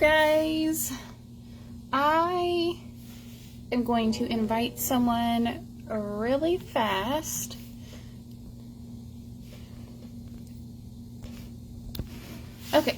guys, I am going to invite someone really fast. Okay,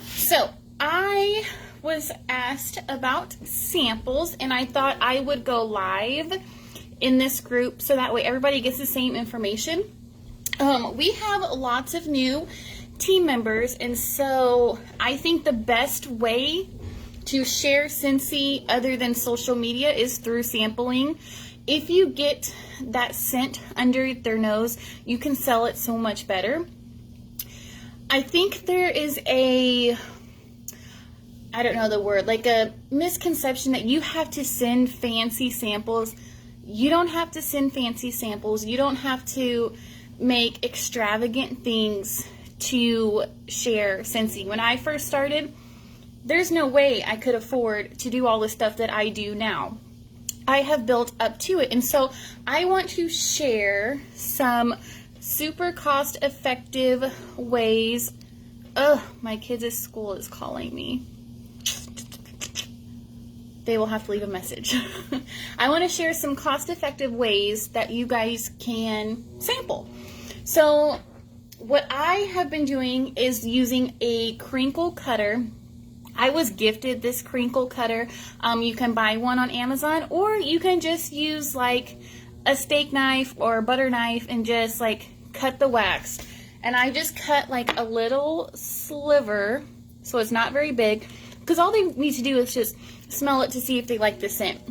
so I was asked about samples and I thought I would go live in this group so that way everybody gets the same information. We have lots of new team members, and so I think the best way to share Scentsy other than social media is through sampling. If you get that scent under their nose, you can sell it so much better. I think there is a, I don't know the word, like a misconception that you have to send fancy samples. You don't have to send fancy samples. You don't have to make extravagant things to share Scentsy. When I first started, there's no way I could afford to do all the stuff that I do now. I have built up to it, and so I want to share some super cost-effective ways. My kids' school is calling me. They will have to leave a message. I want to share some cost-effective ways that you guys can sample. So what I have been doing is using a Crinkle Cutter. I was gifted this Crinkle Cutter. You can buy one on Amazon, or you can just use like a steak knife or a butter knife and just like cut the wax. And I just cut like a little sliver, so it's not very big, because all they need to do is just smell it to see if they like the scent.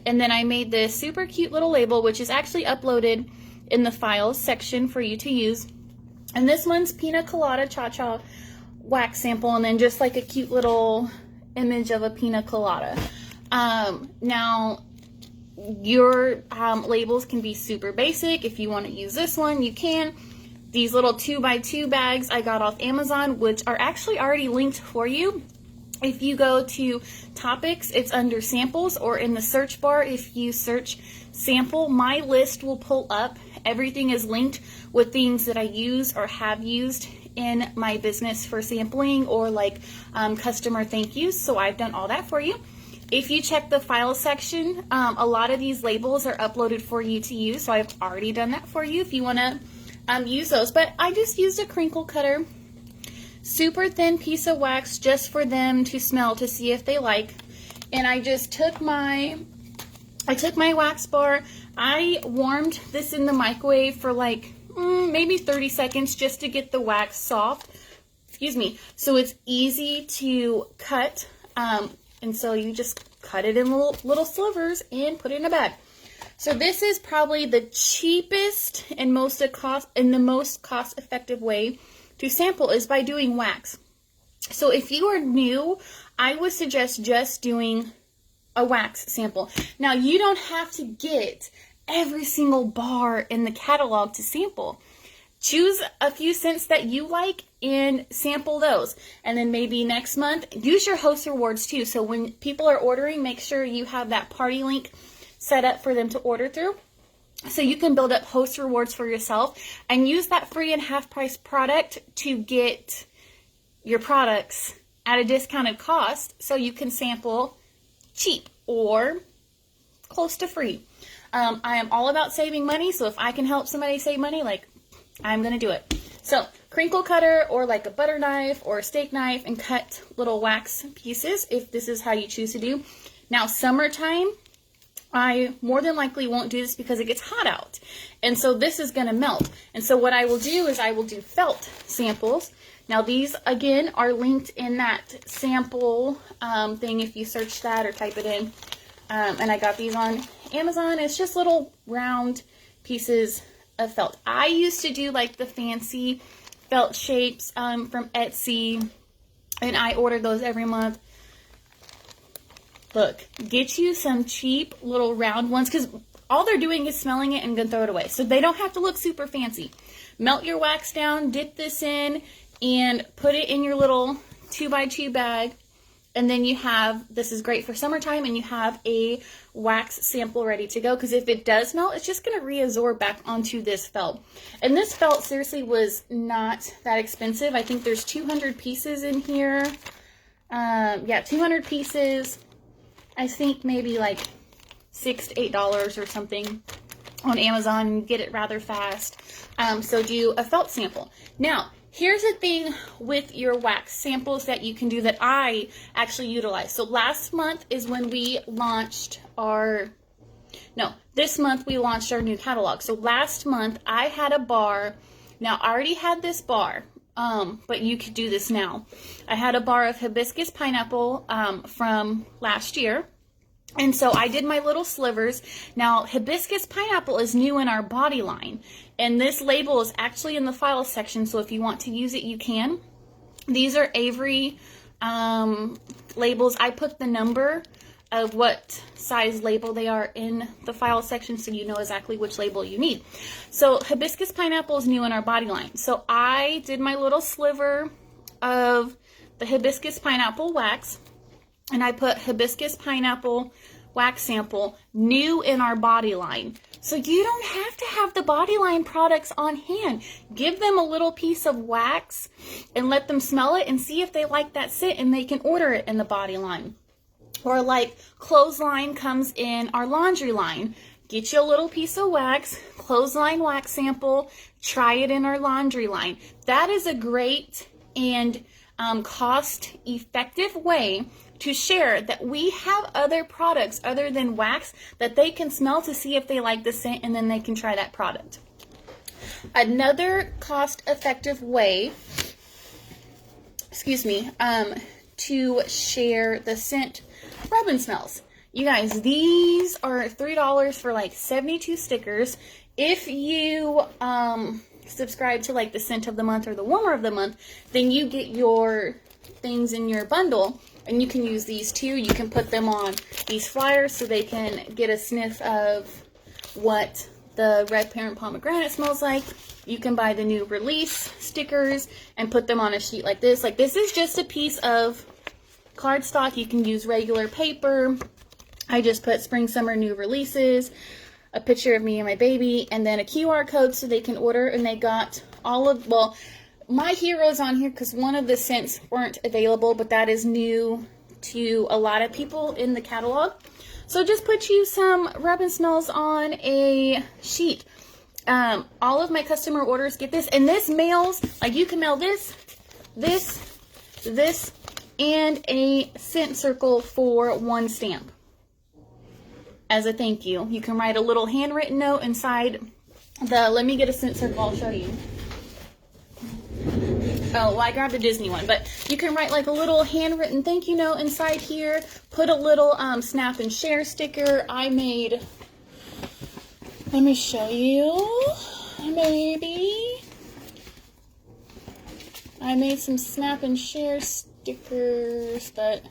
And then I made this super cute little label, which is actually uploaded in the files section for you to use. And this one's Pina Colada Cha-Cha wax sample, and then just like a cute little image of a pina colada. Now, your labels can be super basic. If you want to use this one, you can. These little 2x2 bags I got off Amazon, which are actually already linked for you. If you go to topics, it's under samples, or in the search bar, if you search sample, my list will pull up. Everything is linked with things that I use or have used in my business for sampling, or like customer thank yous. So I've done all that for you. If you check the file section, a lot of these labels are uploaded for you to use. So I've already done that for you if you want to use those. But I just used a Crinkle Cutter. Super thin piece of wax just for them to smell to see if they like. And I just took my wax bar. I warmed this in the microwave for like maybe 30 seconds just to get the wax soft. Excuse me. So it's easy to cut. And so you just cut it in little slivers and put it in a bag. So this is probably the cheapest and the most cost-effective way to sample is by doing wax. So if you are new, I would suggest just doing a wax sample. Now, you don't have to get every single bar in the catalog to sample. Choose a few scents that you like and sample those. And then maybe next month, use your host rewards too. So when people are ordering, make sure you have that party link set up for them to order through. So you can build up host rewards for yourself and use that free and half price product to get your products at a discounted cost so you can sample cheap or close to free. I am all about saving money, so if I can help somebody save money, like, I'm going to do it. So Crinkle Cutter or like a butter knife or a steak knife and cut little wax pieces if this is how you choose to do. Now, summertime, I more than likely won't do this because it gets hot out. And so this is going to melt. And so what I will do is I will do felt samples. Now these, again, are linked in that sample thing if you search that or type it in. And I got these on Amazon. It's just little round pieces of felt. I used to do like the fancy felt shapes from Etsy, and I ordered those every month. Look, get you some cheap little round ones, because all they're doing is smelling it and gonna throw it away. So they don't have to look super fancy. Melt your wax down, dip this in, and put it in your little 2x2 bag. And then you have, this is great for summertime, and you have a wax sample ready to go. Because if it does melt, it's just going to reabsorb back onto this felt. And this felt seriously was not that expensive. I think there's 200 pieces in here. Yeah, 200 pieces. I think maybe like $6 to $8 or something on Amazon. Get it rather fast. So do a felt sample. Now, here's the thing with your wax samples that you can do that I actually utilize. So last month is when we launched this month we launched our new catalog. So last month I had a bar. Now I already had this bar, but you could do this now. I had a bar of hibiscus pineapple from last year. And so I did my little slivers. Now, hibiscus pineapple is new in our body line. And this label is actually in the file section, so if you want to use it, you can. These are Avery labels. I put the number of what size label they are in the file section so you know exactly which label you need. So hibiscus pineapple is new in our body line. So I did my little sliver of the hibiscus pineapple wax, and I put hibiscus pineapple wax sample new in our body line. So you don't have to have the body line products on hand. Give them a little piece of wax and let them smell it and see if they like that scent, and they can order it in the body line. Or like clothesline comes in our laundry line. Get you a little piece of wax, clothesline wax sample, try it in our laundry line. That is a great and cost-effective way to share that we have other products other than wax that they can smell to see if they like the scent, and then they can try that product. Another cost-effective way, to share the scent rub-and smells. You guys, these are $3 for like 72 stickers. If you subscribe to like the scent of the month or the warmer of the month, then you get your things in your bundle, and you can use these too. You can put them on these flyers so they can get a sniff of what the red parent pomegranate smells like. You can buy the new release stickers and put them on a sheet like this. Like, this is just a piece of cardstock. You can use regular paper. I just put spring, summer, new releases, a picture of me and my baby, and then a QR code so they can order. And they got all of, well, my heroes on here because one of the scents weren't available, but that is new to a lot of people in the catalog. So just put you some rub and smells on a sheet. All of my customer orders get this, and this mails, like you can mail this, and a scent circle for one stamp as a thank you. You can write a little handwritten note inside the, let me get a scent circle, I'll show you. Oh, well, I grabbed a Disney one, but you can write like a little handwritten thank you note inside here. Put a little snap and share sticker. I made, let me show you, maybe. I made some snap and share stickers, but,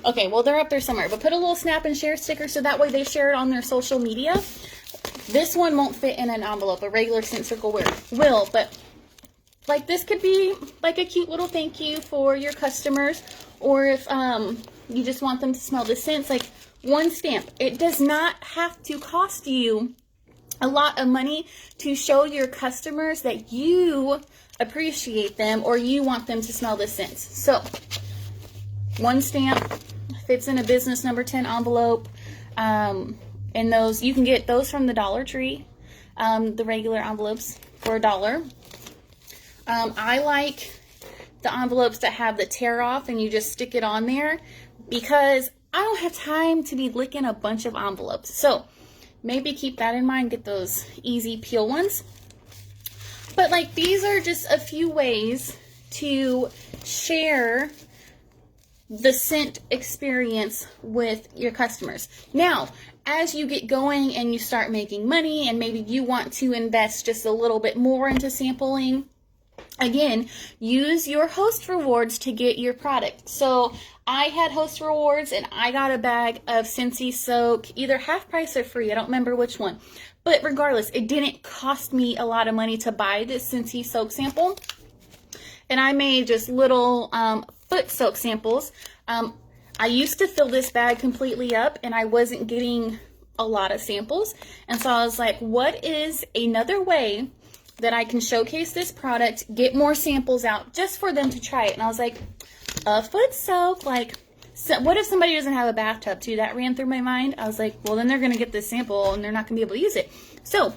okay, well, they're up there somewhere. But put a little snap and share sticker so that way they share it on their social media. This one won't fit in an envelope. A regular scent circle will, but like this could be like a cute little thank you for your customers, or if you just want them to smell the scents, like one stamp. It does not have to cost you a lot of money to show your customers that you appreciate them or you want them to smell the scents. So one stamp fits in a business number 10 envelope, and those, you can get those from the Dollar Tree, the regular envelopes for $1. I like the envelopes that have the tear off and you just stick it on there because I don't have time to be licking a bunch of envelopes. So maybe keep that in mind, get those easy peel ones. But like, these are just a few ways to share the scent experience with your customers. Now, as you get going and you start making money and maybe you want to invest just a little bit more into sampling, again, use your host rewards to get your product. So I had host rewards and I got a bag of Scentsy soak, either half price or free. I don't remember which one. But regardless, it didn't cost me a lot of money to buy this Scentsy soak sample. And I made just little foot soak samples. I used to fill this bag completely up and I wasn't getting a lot of samples. And so I was like, what is another way that I can showcase this product, get more samples out just for them to try it? And I was like, a foot soak. Like, so what if somebody doesn't have a bathtub too? That ran through my mind. I was like, well, then they're going to get this sample and they're not going to be able to use it. So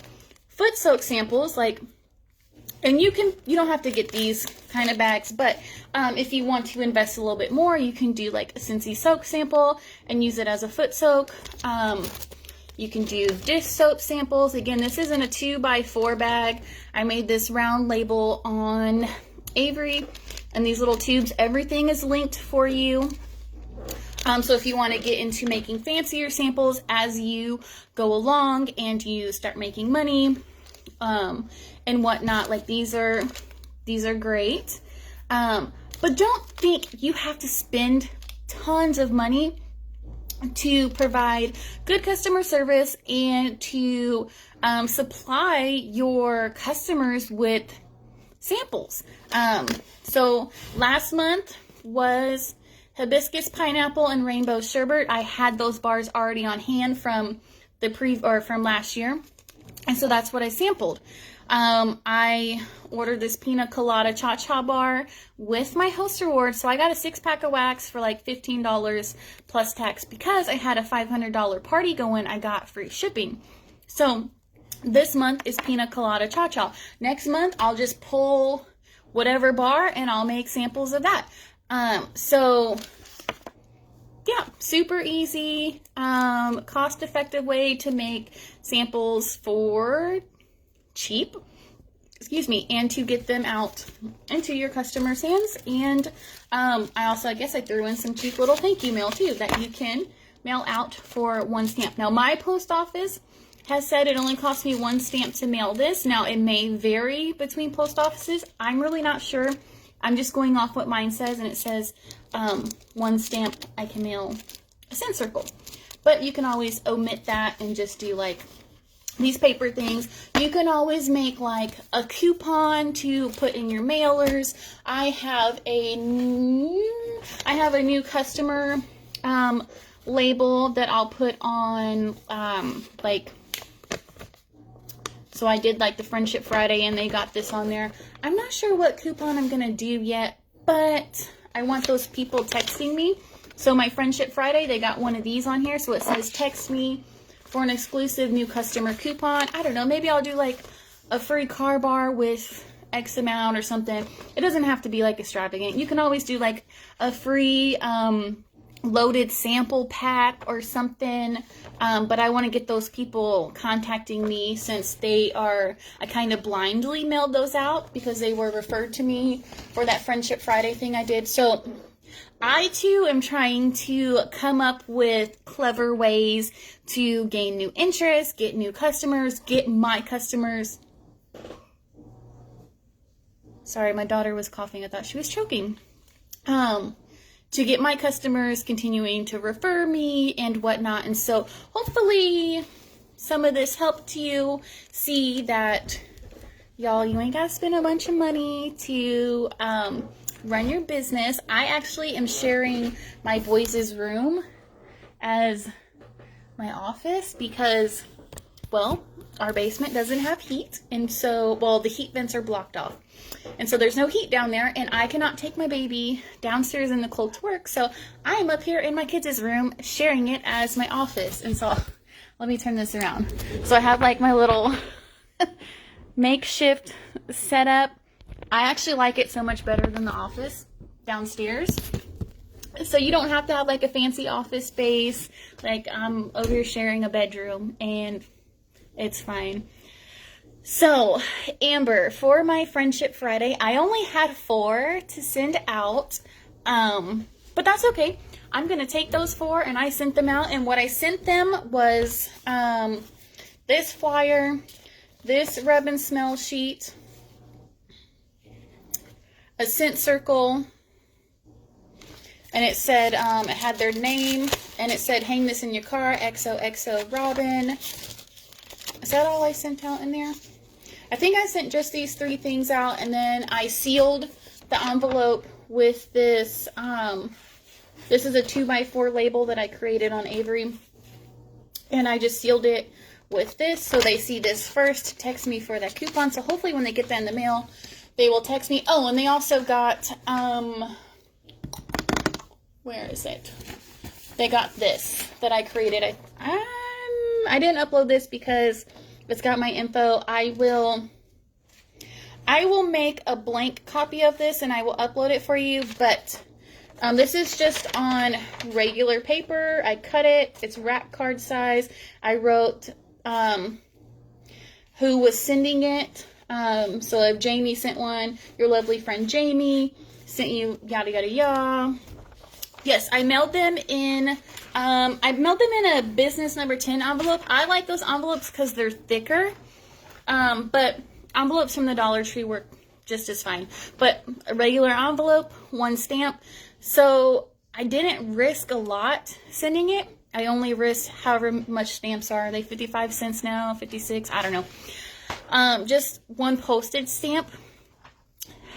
foot soak samples, like, and you don't have to get these kind of bags, but if you want to invest a little bit more, you can do like a Scentsy soap sample and use it as a foot soak. You can do dish soap samples. Again, this isn't a 2x4 bag. I made this round label on Avery, and these little tubes, everything is linked for you. So if you want to get into making fancier samples as you go along and you start making money, and whatnot, like these are great. But don't think you have to spend tons of money to provide good customer service and to supply your customers with samples. So last month was hibiscus, pineapple, and rainbow sherbet. I had those bars already on hand from from last year, and so that's what I sampled. I ordered this pina colada cha-cha bar with my host reward, so I got a 6-pack of wax for like $15 plus tax because I had a $500 party going. I got free shipping. So this month is pina colada cha-cha. Next month I'll just pull whatever bar and I'll make samples of that. So yeah, super easy, cost-effective way to make samples for cheap, and to get them out into your customers' hands. And I guess I threw in some cute little thank you mail too that you can mail out for 1 stamp. Now my post office has said it only costs me 1 stamp to mail this. Now it may vary between post offices. I'm really not sure. I'm just going off what mine says, and it says 1 stamp I can mail a scent circle. But you can always omit that and just do like these paper things. You can always make like a coupon to put in your mailers. I have a new customer label that I'll put on so I did like the Friendship Friday and they got this on there. I'm not sure what coupon I'm gonna do yet, but I want those people texting me. So my Friendship Friday, they got one of these on here. So it says text me for an exclusive new customer coupon. I don't know, maybe I'll do like a free car bar with X amount or something. It doesn't have to be like extravagant. You can always do like a free loaded sample pack or something. But I want to get those people contacting me since I kind of blindly mailed those out because they were referred to me for that Friendship Friday thing I did. So I too am trying to come up with clever ways to gain new interest, get new customers, get my customers. Sorry, my daughter was coughing. I thought she was choking. To get my customers continuing to refer me and whatnot. And so hopefully some of this helped you see that, y'all, you ain't got to spend a bunch of money to run your business. I actually am sharing my boys' room as my office because, well, our basement doesn't have heat. And so, well, the heat vents are blocked off. And so there's no heat down there, and I cannot take my baby downstairs in the cold to work. So I'm up here in my kids' room sharing it as my office. And so let me turn this around. So I have like my little makeshift setup. I actually like it so much better than the office downstairs. So you don't have to have like a fancy office space. Like I'm over here sharing a bedroom and it's fine. So, Amber, for my Friendship Friday, I only had 4 to send out, but that's okay. I'm going to take those 4 and I sent them out, and what I sent them was this flyer, this rub and smell sheet, a scent circle, and it said, it had their name, and it said, hang this in your car, XOXO Robin. Is that all I sent out in there? I think I sent just these 3 things out, and then I sealed the envelope with this, this is a 2x4 label that I created on Avery, and I just sealed it with this, so they see this first, text me for that coupon, so hopefully when they get that in the mail, they will text me. Oh, and they also got, where is it? They got this that I created. I didn't upload this because it's got my info. I will make a blank copy of this and I will upload it for you, but this is just on regular paper. I cut it. It's rack card size. I wrote who was sending it. So if Jamie sent one, your lovely friend Jamie sent you yada yada yada. Yes, I mailed them in a business number 10 envelope. I like those envelopes because they're thicker. But envelopes from the Dollar Tree work just as fine. But a regular envelope, 1 stamp. So I didn't risk a lot sending it. I only risked however much stamps are. Are they 55 cents now? 56? I don't know. Just 1 postage stamp.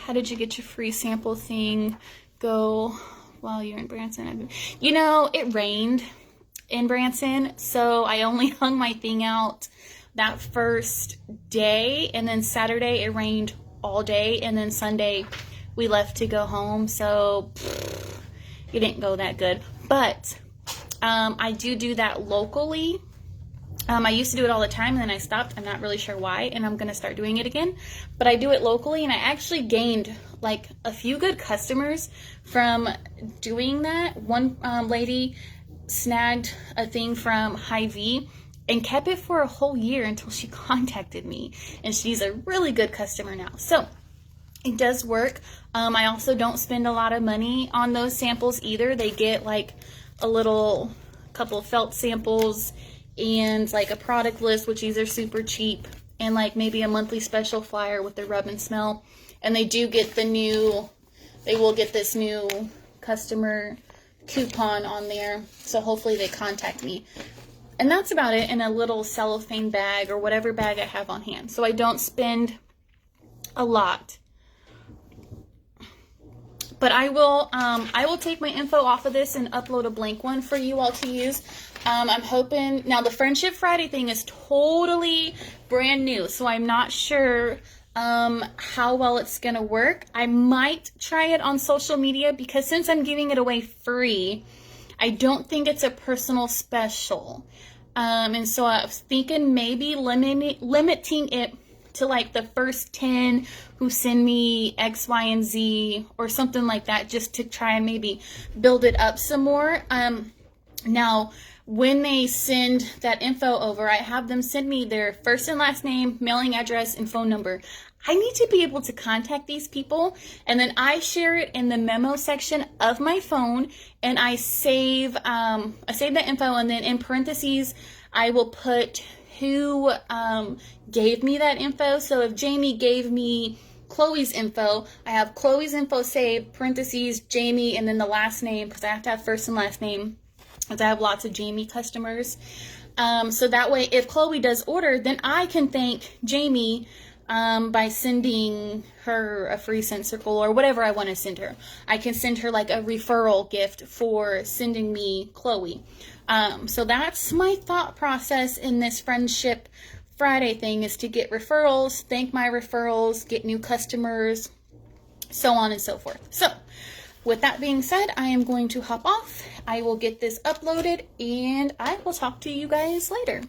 How did you get your free sample thing go while you're in Branson? You know, it rained in Branson, so I only hung my thing out that first day, and then Saturday it rained all day, and then Sunday we left to go home, so it didn't go that good. But I do that locally. I used to do it all the time, and then I stopped. I'm not really sure why, and I'm going to start doing it again. But I do it locally, and I actually gained like a few good customers from doing that. One lady snagged a thing from Hy-Vee and kept it for a whole year until she contacted me, and she's a really good customer now. So it does work. I also don't spend a lot of money on those samples either. They get like a little couple of felt samples and like a product list, which these are super cheap, and like maybe a monthly special flyer with the rub and smell. And they do get they will get this new customer coupon on there, so hopefully they contact me. And that's about it, in a little cellophane bag or whatever bag I have on hand. So I don't spend a lot. But I will take my info off of this and upload a blank one for you all to use. I'm hoping, now the Friendship Friday thing is totally brand new, so I'm not sure how well it's going to work. I might try it on social media, because since I'm giving it away free, I don't think it's a personal special. And so I was thinking maybe limiting it to like the first 10 who send me X, Y, and Z or something like that, just to try and maybe build it up some more. Now, when they send that info over, I have them send me their first and last name, mailing address, and phone number. I need to be able to contact these people, and then I share it in the memo section of my phone, and I save that info, and then in parentheses, I will put who gave me that info. So if Jamie gave me Chloe's info, I have Chloe's info saved, parentheses, Jamie, and then the last name, because I have to have first and last name, because I have lots of Jamie customers. So that way, if Chloe does order, then I can thank Jamie by sending her a free scent circle or whatever I want to send her. I can send her like a referral gift for sending me Chloe. So that's my thought process in this Friendship Friday thing, is to get referrals, thank my referrals, get new customers, so on and so forth. So with that being said, I am going to hop off. I will get this uploaded, and I will talk to you guys later.